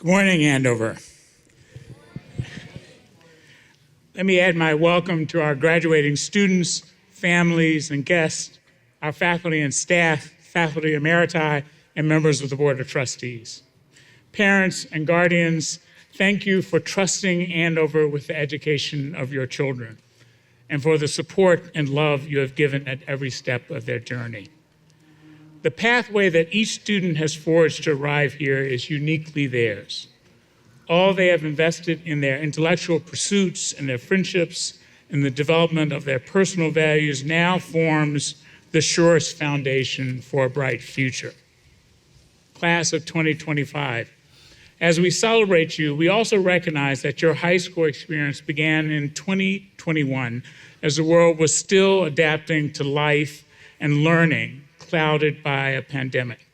Good morning, Andover. Let me add my welcome to our graduating students, families, and guests, our faculty and staff, faculty emeriti, and members of the Board of Trustees. Parents and guardians, thank you for trusting Andover with the education of your children and for the support and love you have given at every step of their journey. The pathway that each student has forged to arrive here is uniquely theirs. All they have invested in their intellectual pursuits and their friendships and the development of their personal values now forms the surest foundation for a bright future. Class of 2025, as we celebrate you, we also recognize that your high school experience began in 2021 as the world was still adapting to life and learning, clouded by a pandemic.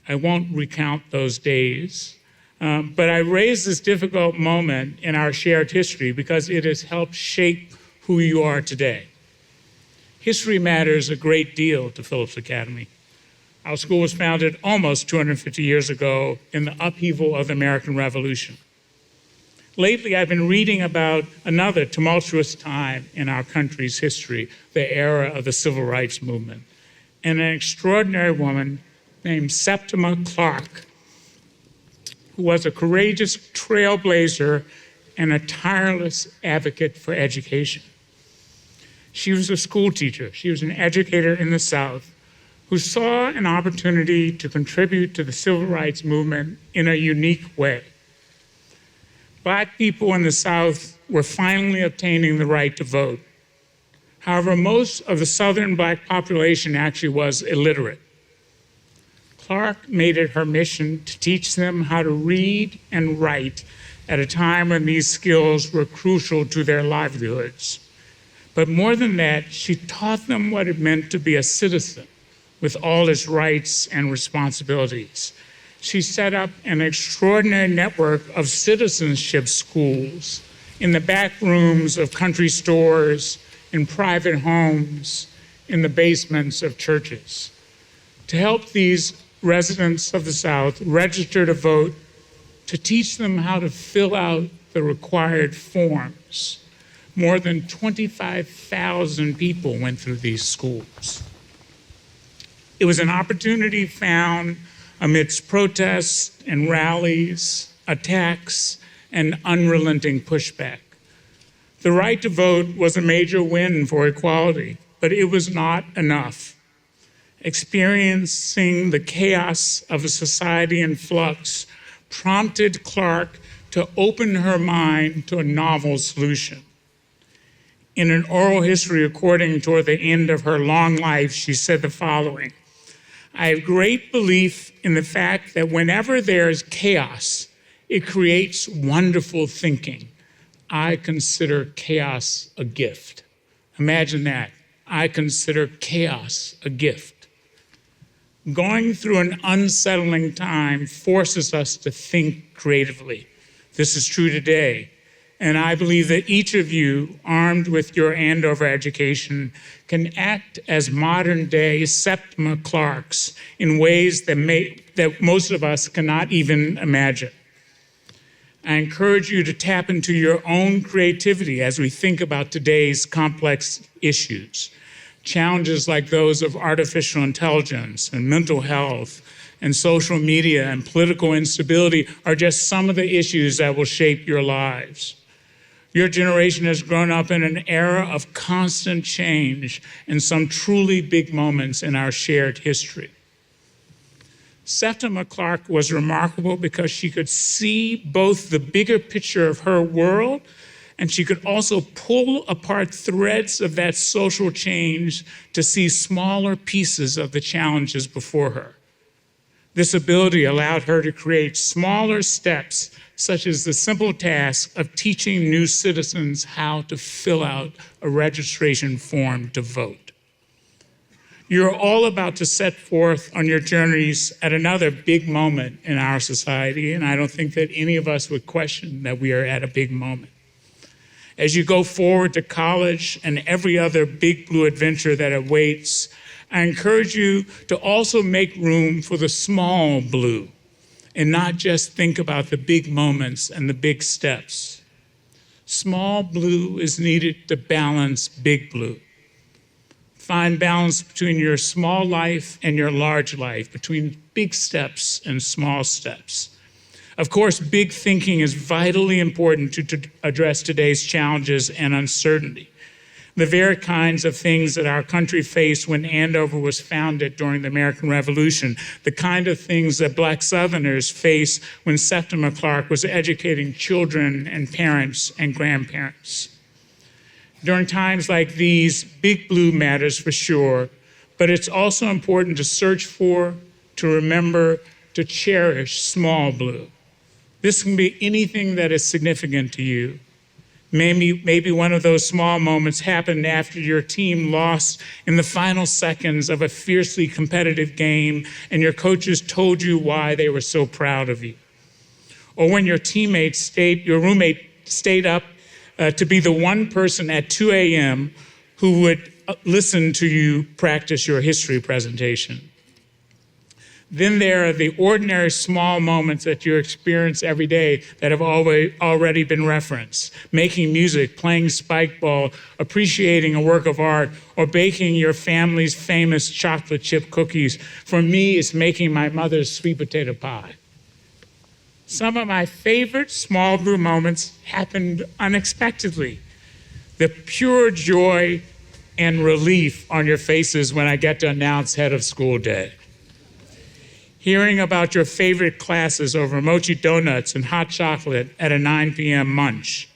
I won't recount those days, but I raise this difficult moment in our shared history because it has helped shape who you are today. History matters a great deal to Phillips Academy. Our school was founded almost 250 years ago in the upheaval of the American Revolution. Lately, I've been reading about another tumultuous time in our country's history, the era of the Civil Rights Movement, and an extraordinary woman named Septima Clark, who was a courageous trailblazer and a tireless advocate for education. She was a school teacher. She was an educator in the South who saw an opportunity to contribute to the Civil Rights Movement in a unique way. Black people in the South were finally obtaining the right to vote. However, most of the Southern Black population actually was illiterate. Clark made it her mission to teach them how to read and write at a time when these skills were crucial to their livelihoods. But more than that, she taught them what it meant to be a citizen with all its rights and responsibilities. She set up an extraordinary network of citizenship schools in the back rooms of country stores, in private homes, in the basements of churches, to help these residents of the South register to vote, to teach them how to fill out the required forms. More than 25,000 people went through these schools. It was an opportunity found amidst protests and rallies, attacks, and unrelenting pushback. The right to vote was a major win for equality, but it was not enough. Experiencing the chaos of a society in flux prompted Clark to open her mind to a novel solution. In an oral history recording toward the end of her long life, she said the following: "I have great belief in the fact that whenever there is chaos, it creates wonderful thinking. I consider chaos a gift." Imagine that. I consider chaos a gift. Going through an unsettling time forces us to think creatively. This is true today. And I believe that each of you, armed with your Andover education, can act as modern-day Septima Clarks in ways that most of us cannot even imagine. I encourage you to tap into your own creativity as we think about today's complex issues. Challenges like those of artificial intelligence and mental health and social media and political instability are just some of the issues that will shape your lives. Your generation has grown up in an era of constant change and some truly big moments in our shared history. Septima Clark was remarkable because she could see both the bigger picture of her world, and she could also pull apart threads of that social change to see smaller pieces of the challenges before her. This ability allowed her to create smaller steps, such as the simple task of teaching new citizens how to fill out a registration form to vote. You're all about to set forth on your journeys at another big moment in our society, and I don't think that any of us would question that we are at a big moment. As you go forward to college and every other big blue adventure that awaits, I encourage you to also make room for the small blue and not just think about the big moments and the big steps. Small blue is needed to balance big blue. Find balance between your small life and your large life, between big steps and small steps. Of course, big thinking is vitally important to address today's challenges and uncertainty. The very kinds of things that our country faced when Andover was founded during the American Revolution, the kind of things that Black Southerners faced when Septima Clark was educating children and parents and grandparents. During times like these, big blue matters for sure, but it's also important to search for, to remember, to cherish small blue. This can be anything that is significant to you. Maybe one of those small moments happened after your team lost in the final seconds of a fiercely competitive game and your coaches told you why they were so proud of you. Or when your roommate stayed up to be the one person at 2 a.m. who would listen to you practice your history presentation. Then there are the ordinary small moments that you experience every day that have already been referenced. Making music, playing spike ball, appreciating a work of art, or baking your family's famous chocolate chip cookies. For me, it's making my mother's sweet potato pie. Some of my favorite small blue moments happened unexpectedly. The pure joy and relief on your faces when I get to announce head of school day. Hearing about your favorite classes over mochi donuts and hot chocolate at a 9 p.m. munch.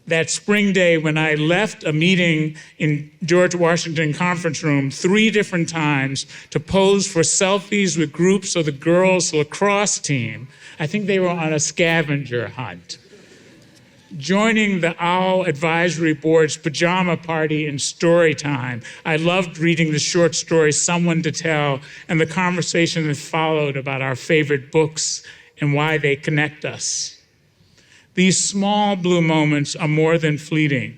That spring day when I left a meeting in George Washington conference room 3 different times to pose for selfies with groups of the girls' lacrosse team. I think they were on a scavenger hunt. Joining the OWL Advisory Board's pajama party in story time. I loved reading the short story, Someone to Tell, and the conversation that followed about our favorite books and why they connect us. These small blue moments are more than fleeting.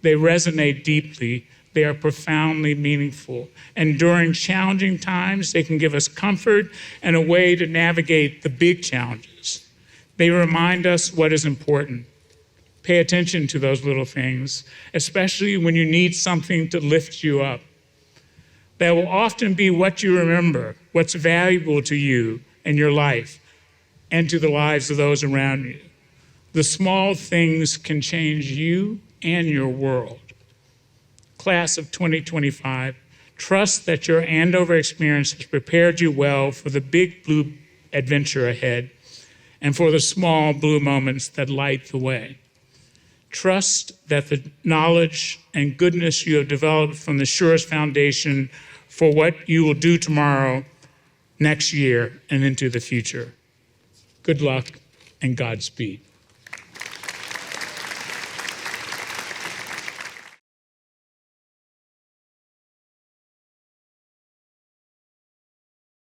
They resonate deeply. They are profoundly meaningful. And during challenging times, they can give us comfort and a way to navigate the big challenges. They remind us what is important. Pay attention to those little things, especially when you need something to lift you up. That will often be what you remember, what's valuable to you and your life, and to the lives of those around you. The small things can change you and your world. Class of 2025, trust that your Andover experience has prepared you well for the big blue adventure ahead and for the small blue moments that light the way. Trust that the knowledge and goodness you have developed from the surest foundation for what you will do tomorrow, next year, and into the future. Good luck and Godspeed.